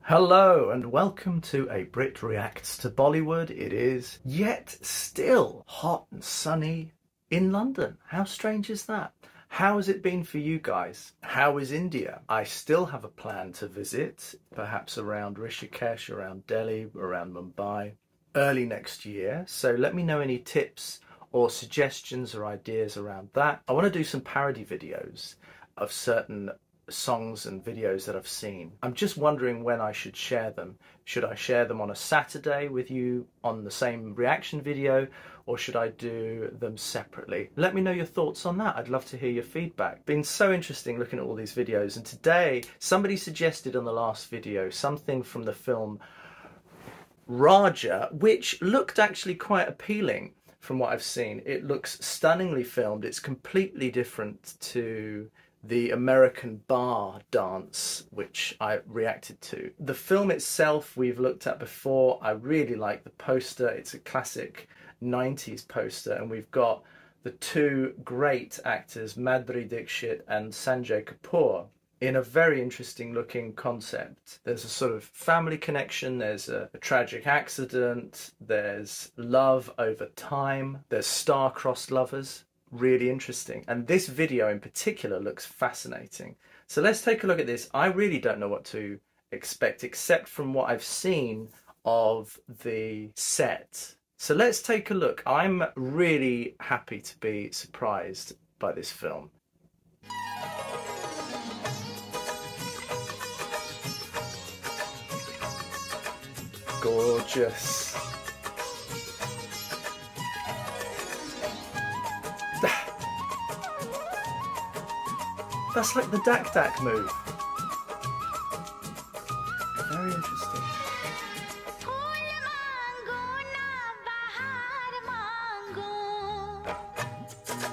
Hello and welcome to a Brit Reacts to Bollywood. It is yet still hot and sunny in London. How strange is that? How has it been for you guys? How is India? I still have a plan to visit, perhaps around Rishikesh, around Delhi, around Mumbai, early next year. So let me know any tips or suggestions or ideas around that. I want to do some parody videos of certain songs and videos that I've seen. I'm just wondering when I should share them. Should I share them on a Saturday with you on the same reaction video, or should I do them separately? Let me know your thoughts on that. I'd love to hear your feedback. Been so interesting looking at all these videos, and today somebody suggested on the last video something from the film Raja, which looked actually quite appealing from what I've seen. It looks stunningly filmed. It's completely different to the American bar dance, which I reacted to. The film itself we've looked at before. I really like the poster. It's a classic 90s poster, and we've got the two great actors, Madhuri Dixit and Sanjay Kapoor, in a very interesting looking concept. There's a sort of family connection, there's a tragic accident, there's love over time, there's star-crossed lovers. Really interesting, and this video in particular looks fascinating. So let's take a look at this. I really don't know what to expect except from what I've seen of the set. So let's take a look. I'm really happy to be surprised by this film. Gorgeous. That's like the Dak Dak move. Very interesting.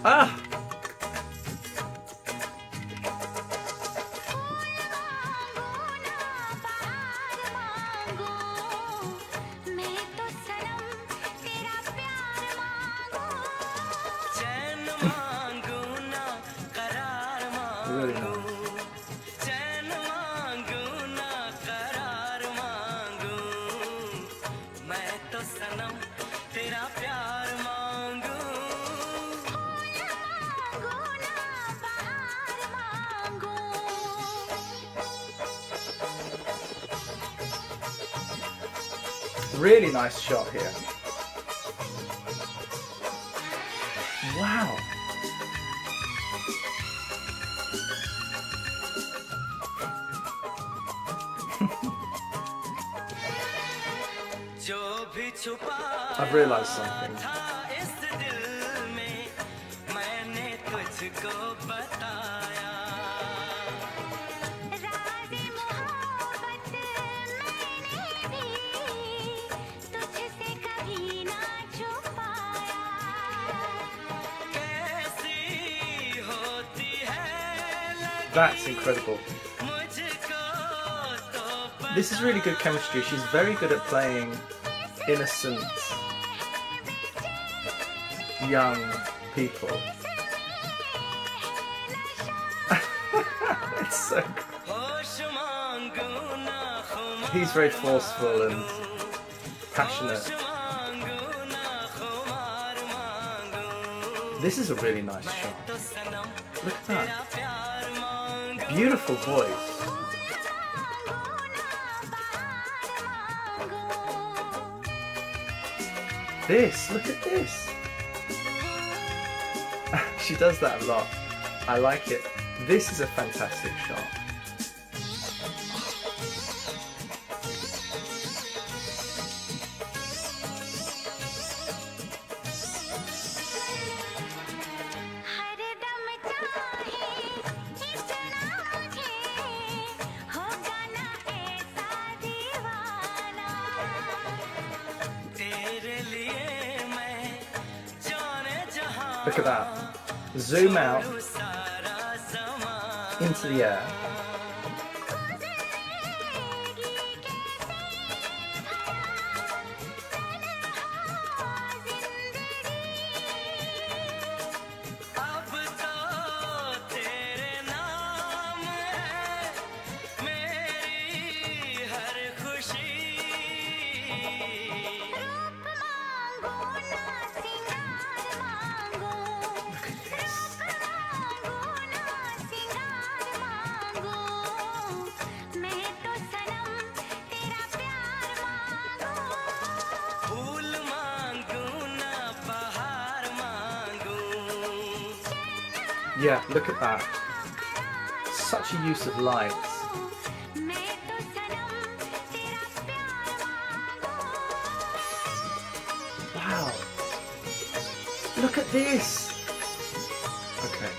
Ah! Really nice. Really nice shot here. Wow. I've realised something. That's incredible. This is really good chemistry. She's very good at playing innocent young people. It's so cool. He's very forceful and passionate. This is a really nice shot. Look at that. Beautiful voice. This, look at this. She does that a lot. I like it. This is a fantastic shot. Look at that. Zoom out into the air. Yeah, look at that. Such a use of lights. Wow. Look at this. Okay.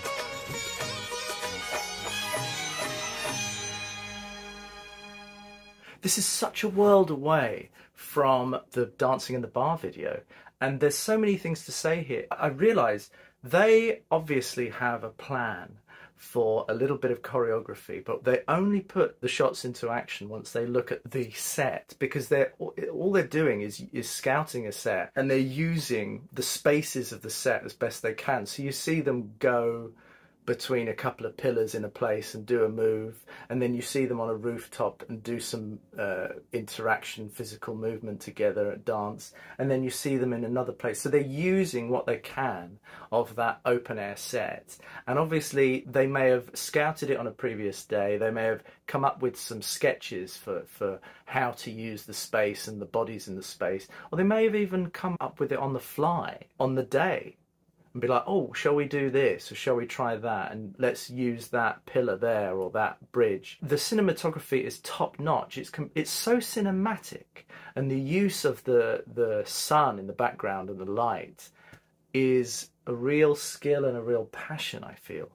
This is such a world away from the Dancing in the Bar video, and there's so many things to say here. I realise they obviously have a plan for a little bit of choreography, but they only put the shots into action once they look at the set, because all they're doing is scouting a set, and they're using the spaces of the set as best they can. So you see them go between a couple of pillars in a place and do a move, and then you see them on a rooftop and do some interaction, physical movement together at dance, and then you see them in another place. So they're using what they can of that open air set, and obviously they may have scouted it on a previous day, they may have come up with some sketches for how to use the space and the bodies in the space, or they may have even come up with it on the fly on the day and be like, oh, shall we do this, or shall we try that, and let's use that pillar there or that bridge. The cinematography is top notch. It's so cinematic, and the use of the sun in the background and the light is a real skill and a real passion, I feel.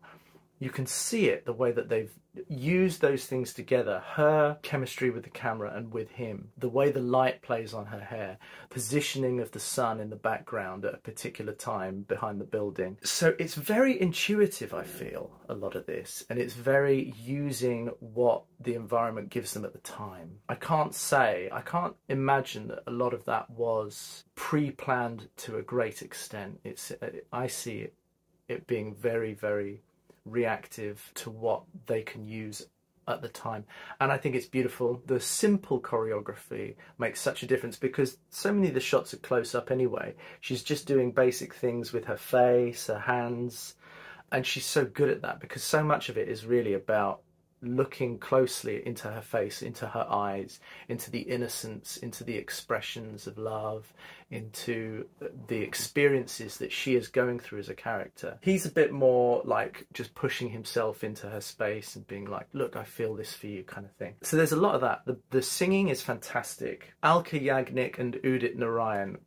You can see it, the way that they've used those things together, her chemistry with the camera and with him, the way the light plays on her hair, positioning of the sun in the background at a particular time behind the building. So it's very intuitive, I feel, a lot of this, and it's very using what the environment gives them at the time. I can't imagine that a lot of that was pre-planned to a great extent. I see it being very, very reactive to what they can use at the time, and I think it's beautiful. The simple choreography makes such a difference, because so many of the shots are close up anyway. She's just doing basic things with her face, her hands, and she's so good at that, because so much of it is really about looking closely into her face, into her eyes, into the innocence, into the expressions of love, into the experiences that she is going through as a character. He's a bit more like just pushing himself into her space and being like, look, I feel this for you, kind of thing. So there's a lot of that. The singing is fantastic. ALKA, YAGNIK and UDIT NARAYAN,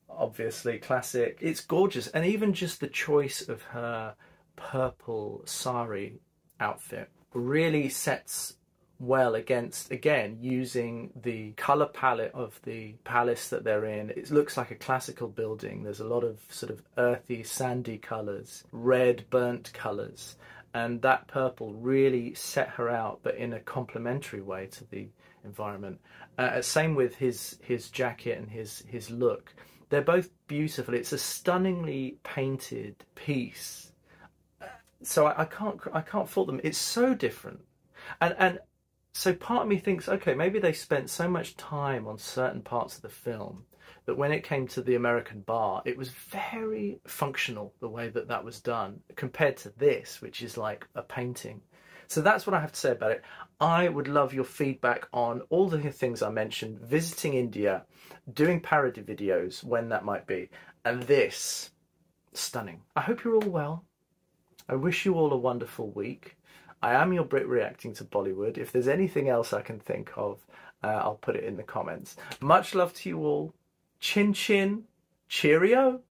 obviously classic. It's gorgeous, and even just the choice of her purple sari outfit really sets well against, again, using the colour palette of the palace that they're in. It looks like a classical building. There's a lot of sort of earthy, sandy colours, red, burnt colours, and that purple really set her out, but in a complementary way to the environment. Same with his jacket and his look. They're both beautiful. It's a stunningly painted piece. So I can't fault them. It's so different, and so part of me thinks, okay, maybe they spent so much time on certain parts of the film that when it came to the American bar, it was very functional the way that that was done compared to this, which is like a painting. So that's what I have to say about it. I would love your feedback on all the things I mentioned: visiting India, doing parody videos when that might be, and this. Stunning. I hope you're all well. I wish you all a wonderful week. I am your Brit reacting to Bollywood. If there's anything else I can think of, I'll put it in the comments. Much love to you all. Chin chin. Cheerio.